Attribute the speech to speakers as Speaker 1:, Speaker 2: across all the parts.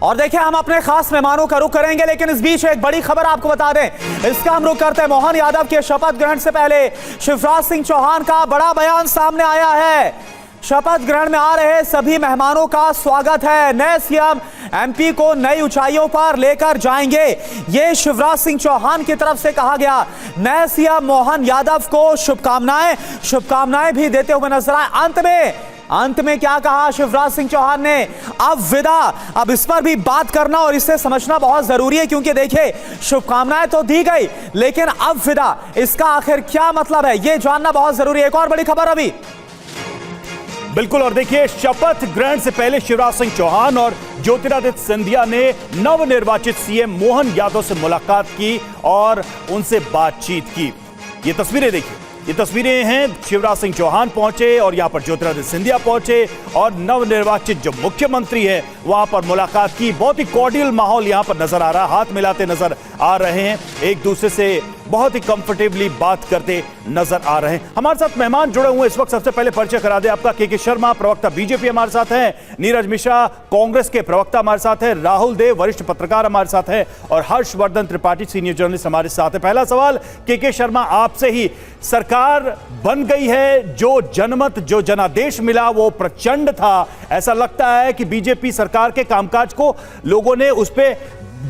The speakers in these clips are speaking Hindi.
Speaker 1: और देखिए हम अपने खास मेहमानों का रुख करेंगे, लेकिन इस बीच एक बड़ी खबर आपको बता दें। इसका हम रुख करते हैं मोहन यादव के शपथ ग्रहण से पहले शिवराज सिंह चौहान का बड़ा बयान सामने आया है। शपथ ग्रहण में आ रहे सभी मेहमानों का स्वागत है। नए सीएम एमपी को नई ऊंचाइयों पर लेकर जाएंगे, ये शिवराज सिंह चौहान की तरफ से कहा गया। नए सीएम मोहन यादव को शुभकामनाएं भी देते हुए नजर आए। अंत में क्या कहा शिवराज सिंह चौहान ने, अब विदा। अब इस पर भी बात करना और इसे समझना बहुत जरूरी है, क्योंकि देखिए शुभकामनाएं तो दी गई, लेकिन अब विदा, इसका आखिर क्या मतलब है, यह जानना बहुत जरूरी है। एक और बड़ी खबर अभी
Speaker 2: बिल्कुल, और देखिए शपथ ग्रहण से पहले शिवराज सिंह चौहान और ज्योतिरादित्य सिंधिया ने नवनिर्वाचित सीएम मोहन यादव से मुलाकात की और उनसे बातचीत की। ये तस्वीरें देखिए, ये तस्वीरें हैं, शिवराज सिंह चौहान पहुंचे और यहां पर ज्योतिरादित्य सिंधिया पहुंचे और नवनिर्वाचित जो मुख्यमंत्री है वहां पर मुलाकात की। बहुत ही कॉर्डियल माहौल यहां पर नजर आ रहा है, हाथ मिलाते नजर आ रहे हैं, एक दूसरे से बहुत ही कंफर्टेबली बात करते नजर आ रहे हैं। हमारे साथ मेहमान जुड़े हुए इस वक्त, सबसे पहले परिचय करा दे आपका। के शर्मा, प्रवक्ता बीजेपी हमारे साथ हैं, नीरज मिश्रा कांग्रेस के प्रवक्ता हमारे साथ हैं, राहुल देव वरिष्ठ पत्रकार हमारे साथ हैं और हर्षवर्धन त्रिपाठी सीनियर जर्नलिस्ट हमारे साथ है। पहला सवाल के शर्मा आपसे ही, सरकार बन गई है, जो जनमत जो जनादेश मिला वो प्रचंड था। ऐसा लगता है कि बीजेपी सरकार के कामकाज को लोगों ने उस पर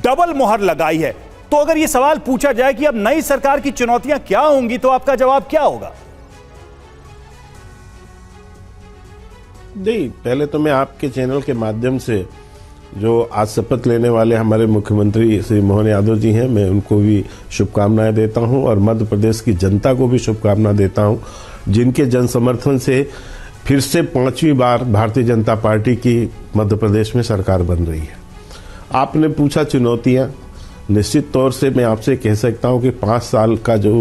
Speaker 2: डबल मुहर लगाई है। तो अगर ये सवाल पूछा जाए कि अब नई सरकार की चुनौतियां क्या होंगी, तो आपका जवाब क्या होगा?
Speaker 3: नहीं, पहले तो मैं आपके चैनल के माध्यम से जो आज शपथ लेने वाले हमारे मुख्यमंत्री श्री मोहन यादव जी हैं, मैं उनको भी शुभकामनाएं देता हूं और मध्य प्रदेश की जनता को भी शुभकामना देता हूं, जिनके जन समर्थन से फिर से 5वीं बार भारतीय जनता पार्टी की मध्य प्रदेश में सरकार बन रही है। आपने पूछा चुनौतियां, निश्चित तौर से मैं आपसे कह सकता हूं कि 5 साल का जो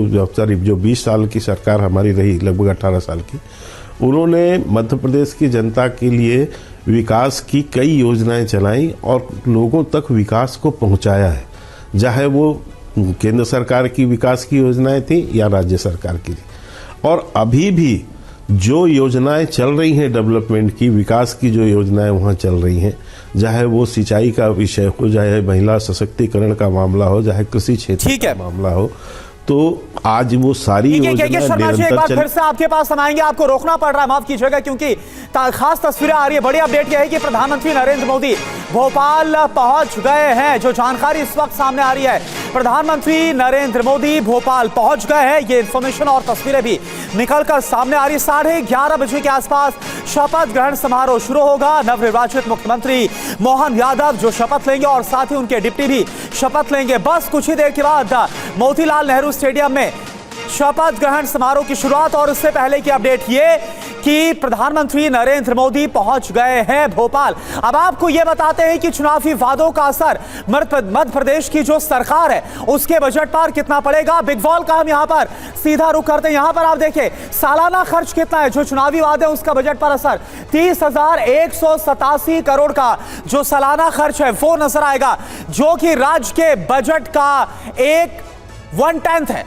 Speaker 3: 20 साल की सरकार हमारी रही, लगभग 18 साल की, उन्होंने मध्य प्रदेश की जनता के लिए विकास की कई योजनाएं चलाई और लोगों तक विकास को पहुंचाया है, चाहे वो केंद्र सरकार की विकास की योजनाएं थी या राज्य सरकार की थी। और अभी भी जो योजनाएं चल रही हैं डेवलपमेंट की, विकास की जो योजनाएं वहां चल रही हैं, चाहे वो सिंचाई का विषय हो, चाहे महिला सशक्तिकरण का मामला हो, चाहे कृषि क्षेत्र का मामला हो, तो आज वो सारी योजनाएं
Speaker 1: एक बार फिर से आपके पास हम आएंगे, आपको रोकना पड़ रहा है, माफ कीजिएगा, क्योंकि खास तस्वीरें आ रही है। बड़ी अपडेट यह है कि प्रधानमंत्री नरेंद्र मोदी भोपाल पहुंच गए हैं। जो जानकारी इस वक्त सामने आ रही है, प्रधानमंत्री नरेंद्र मोदी भोपाल पहुंच गए हैं, ये इंफॉर्मेशन और तस्वीरें भी निकलकर सामने आ रही है। 11:30 बजे के आसपास शपथ ग्रहण समारोह शुरू होगा। नवनिर्वाचित मुख्यमंत्री मोहन यादव जो शपथ लेंगे और साथ ही उनके डिप्टी भी शपथ लेंगे। बस कुछ ही देर के बाद मोतीलाल नेहरू स्टेडियम में शपथ ग्रहण समारोह की शुरुआत। और उससे पहले की अपडेट ये कि प्रधानमंत्री नरेंद्र मोदी पहुंच गए हैं भोपाल। अब आपको यह बताते हैं कि चुनावी वादों का असर मध्य प्रदेश की जो सरकार है उसके बजट पर कितना पड़ेगा। बिग वॉल का हम यहां पर सीधा रुख करते हैं। यहां पर आप देखिए सालाना खर्च कितना है, जो चुनावी वादे उसका बजट पर असर 30,187 करोड़ का जो सालाना खर्च है वो नजर आएगा, जो कि राज्य के बजट का 1/10 है।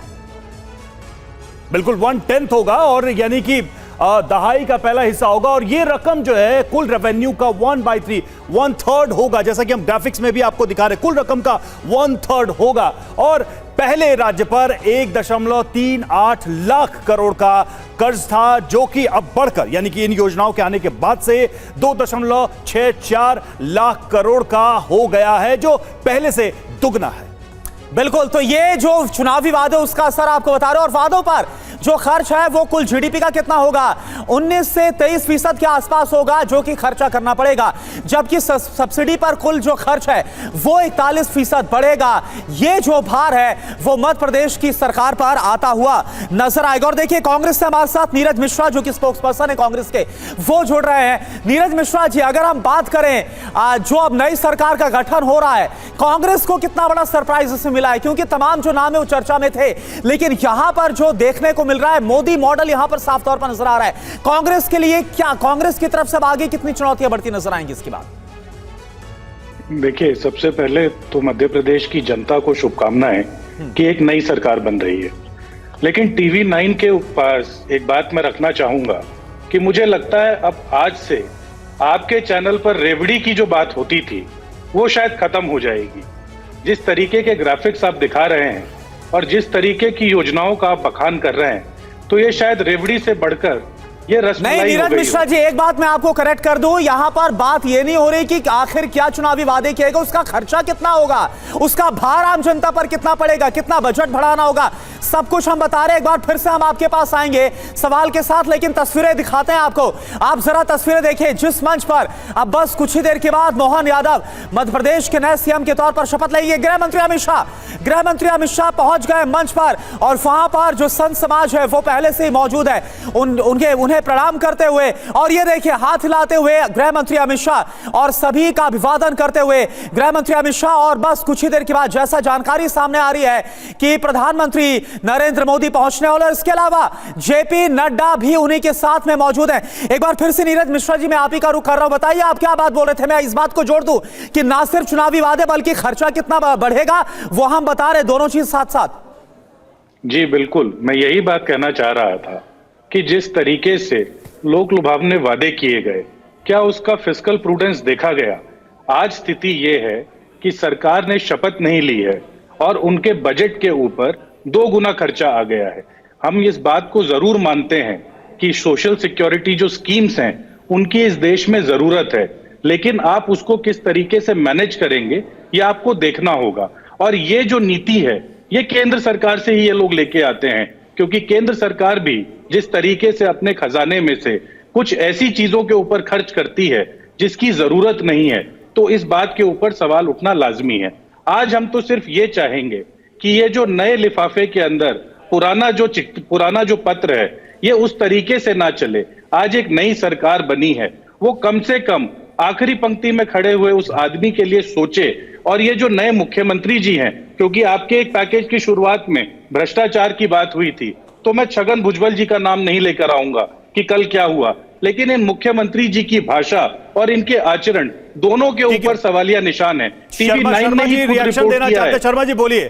Speaker 2: बिल्कुल 1/10 होगा, और यानी कि दहाई का पहला हिस्सा होगा। और ये रकम जो है कुल रेवेन्यू का 1/3, 1/3 होगा, जैसा कि हम ग्राफिक्स में भी आपको दिखा रहे हैं, कुल रकम का 1/3 होगा। और पहले राज्य पर 1.38 लाख करोड़ का कर्ज था, जो कि अब बढ़कर, यानी कि इन योजनाओं के आने के बाद से 2.64 लाख करोड़ का हो गया है, जो पहले से दुगना है।
Speaker 1: बिल्कुल, तो ये जो चुनावी वादे उसका असर आपको बता रहे हो। और वादों पर जो खर्च है वो कुल जीडीपी का कितना होगा, 19 से 23% के आसपास होगा, जो कि खर्चा करना पड़ेगा। जबकि सब्सिडी पर कुल जो खर्च है वो 41% बढ़ेगा। ये जो भार है वो मध्य प्रदेश की सरकार पर आता हुआ नजर आएगा। और देखिए कांग्रेस से हमारे साथ नीरज मिश्रा, जो कि स्पोक्स पर्सन है कांग्रेस के, वो जुड़ रहे हैं। नीरज मिश्रा जी, अगर हम बात करें जो अब नई सरकार का गठन हो रहा है, कांग्रेस को कितना बड़ा सरप्राइज इसमें मिला है, क्योंकि तमाम जो नाम है वो चर्चा में थे, लेकिन यहां पर जो देखने को मिल रहा है मोदी मॉडल यहां पर साफ तौर पर नजर आ रहा है। कांग्रेस के लिए क्या, कांग्रेस की तरफ से आगे कितनी चुनौतियां बढ़ती नजर आएंगी इसके बाद?
Speaker 4: देखिए, सबसे पहले तो मध्य प्रदेश की जनता को शुभकामनाएं कि एक नई सरकार बन रही है। लेकिन टीवी 9 के ऊपर एक बात मैं रखना चाहूंगा कि मुझे लगता है अब आज से आपके चैनल पर रेवड़ी की जो बात होती थी वो शायद खत्म हो जाएगी। जिस तरीके के ग्राफिक्स आप दिखा रहे हैं और जिस तरीके की योजनाओं का आप बखान कर रहे हैं, तो ये शायद रेवड़ी से बढ़कर ये
Speaker 1: नहीं
Speaker 4: रसमलाई हो
Speaker 1: नीरज
Speaker 4: गई
Speaker 1: मिश्रा
Speaker 4: हो।
Speaker 1: जी, एक बात मैं आपको करेक्ट कर दूं, यहां पर बात ये नहीं हो रही कि आखिर क्या चुनावी वादे किएगा, उसका खर्चा कितना होगा, उसका भार आम जनता पर कितना पड़ेगा, कितना बजट बढ़ाना होगा, सब कुछ हम बता रहे हैं। एक बार फिर से हम आपके पास आएंगे सवाल के साथ, लेकिन तस्वीरें दिखाते हैं आपको। आप जरा तस्वीरें देखिए, जिस मंच पर अब बस कुछ ही देर के बाद मोहन यादव मध्य प्रदेश के नए सीएम के तौर पर शपथ लेंगे। गृह मंत्री अमित शाह पहुंच गए मंच पर, और वहां पर जो संत समाज है वो पहले से ही मौजूद है, उन्हें प्रणाम करते हुए, और ये देखिए हाथ हिलाते हुए गृह मंत्री अमित शाह और सभी का अभिवादन करते हुए गृह मंत्री अमित शाह। और बस कुछ ही देर के बाद जैसा जानकारी सामने आ रही है कि प्रधानमंत्री नरेंद्र मोदी पहुंचने वाले, और इसके अलावा जेपी नड्डा भी उन्हीं के साथ में मौजूद हैं। एक बार फिर से नीरज मिश्रा जी, मैं आप ही का रुख कर रहा हूं, बताइए आप क्या बात बोल रहे थे। मैं इस बात को जोड़ दूं कि ना सिर्फ चुनावी वादे बल्कि खर्चा कितना बढ़ेगा वो हम बता रहे, दोनों चीज साथ साथ।
Speaker 4: जी बिल्कुल, मैं यही बात कहना चाह रहा था कि जिस तरीके से लोक लुभावने वादे किए गए, क्या उसका फिस्कल प्रूडेंस देखा गया। आज स्थिति ये है कि सरकार ने शपथ नहीं ली है और उनके बजट के ऊपर 2 गुना खर्चा आ गया है। हम इस बात को जरूर मानते हैं कि सोशल सिक्योरिटी जो स्कीम्स हैं उनकी इस देश में जरूरत है, लेकिन आप उसको किस तरीके से मैनेज करेंगे ये आपको देखना होगा। और ये जो नीति है ये केंद्र सरकार से ही ये लोग लेके आते हैं, क्योंकि केंद्र सरकार भी जिस तरीके से अपने खजाने में से कुछ ऐसी चीजों के ऊपर खर्च करती है जिसकी जरूरत नहीं है, तो इस बात के ऊपर सवाल उठना लाजमी है। आज हम तो सिर्फ ये चाहेंगे कि ये जो नए लिफाफे के अंदर पुराना जो पत्र है ये उस तरीके से ना चले। आज एक नई सरकार बनी है, वो कम से कम आखिरी पंक्ति में खड़े हुए उस आदमी के लिए सोचे। और ये जो नए मुख्यमंत्री जी हैं, क्योंकि आपके एक पैकेज की शुरुआत में भ्रष्टाचार की बात हुई थी, तो मैं छगन भुजबल जी का नाम नहीं लेकर आऊंगा कि कल क्या हुआ, लेकिन इन मुख्यमंत्री जी की भाषा और इनके आचरण दोनों के ऊपर सवालिया निशान है। टीवी 9 ने ही खुद रिपोर्ट किया है।
Speaker 2: शर्मा जी बोलिए।